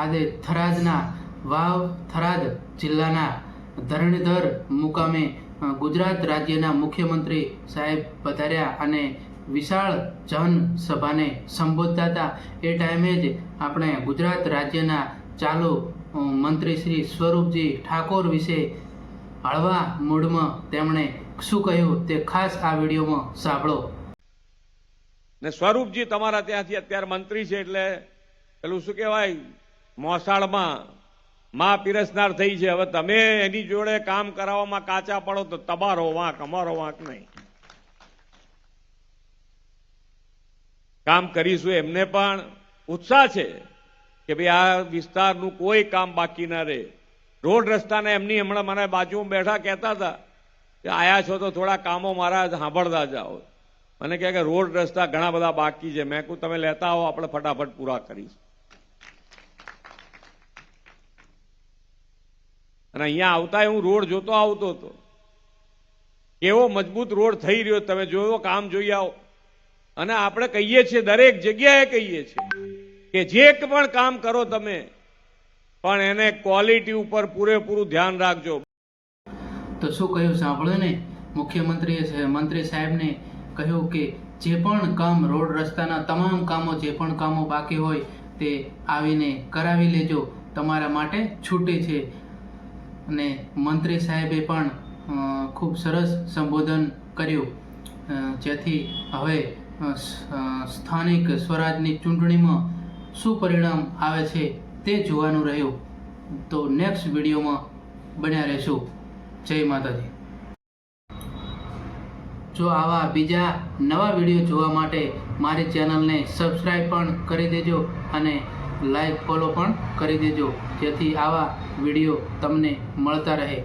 આજે થરાદના વાવ થરાદ જિલ્લાના ધરણીધર મુકામે ગુજરાત રાજ્યના મુખ્યમંત્રી સાહેબ પધાર્યા અને વિશાળ જનસભાને સંબોધતા હતા. એ ટાઈમે જ આપણે ગુજરાત રાજ્યના ચાલુ મંત્રી શ્રી સ્વરૂપજી ઠાકોર વિશે હળવા મૂડમાં તેમણે શું કહ્યું તે ખાસ આ વિડીયોમાં સાંભળો. ને સ્વરૂપજી તમારા ત્યાંથી અત્યારે મંત્રી છે એટલે પેલું શું કહેવાય મોસાળમાં માં પીરસનાર થઈ છે. હવે તમે એની જોડે કામ કરાવવામાં કાચા પડો તો તમારો વાંક, અમારો વાંક નહીં. કામ કરીશું. એમને પણ ઉત્સાહ છે કે ભાઈ આ વિસ્તારનું કોઈ કામ બાકી ના રહે. રોડ રસ્તાને એમની હમણાં મને બાજુમાં બેઠા કહેતા હતા કે આયા છો તો થોડા કામો મારા સાંભળતા જાઓ. મને કહે કે રોડ રસ્તા ઘણા બધા બાકી છે. મેં કહું તમે લેતા આવો, આપણે ફટાફટ પૂરા કરીશું. અને અહીંયા આવતા હું રોડ જોતો આવતો હતો, કેવો મજબૂત રોડ થઈ રહ્યો તમે જોયો, કામ જોઈ આવો. અને આપણે કહીએ છીએ, દરેક જગ્યાએ કહીએ છીએ કે જે પણ કામ કરો તમે પણ એને ક્વોલિટી ઉપર પૂરેપૂરું ધ્યાન રાખજો. તો શું કહ્યું સાંભળ્યું ને? મુખ્યમંત્રીએ મંત્રી સાહેબને કહ્યું કે જે પણ કામ રોડ રસ્તાના તમામ કામો જે પણ કામો બાકી હોય તે આવીને કરાવી લેજો, તમારા માટે છૂટી છે. અને મંત્રી સાહેબે પણ ખૂબ સરસ સંબોધન કર્યું, જેથી હવે સ્થાનિક સ્વરાજની ચૂંટણીમાં શું પરિણામ આવે છે તે જોવાનું રહ્યું. તો નેક્સ્ટ વિડીયોમાં બન્યા રહેશું. જય માતાજી. જો આવા બીજા નવા વિડીયો જોવા માટે મારી ચેનલને સબસ્ક્રાઈબ પણ કરી દેજો અને લાઈક ફોલો પણ કરી દેજો, જેથી આવા વિડીયો તમને મળતા રહે.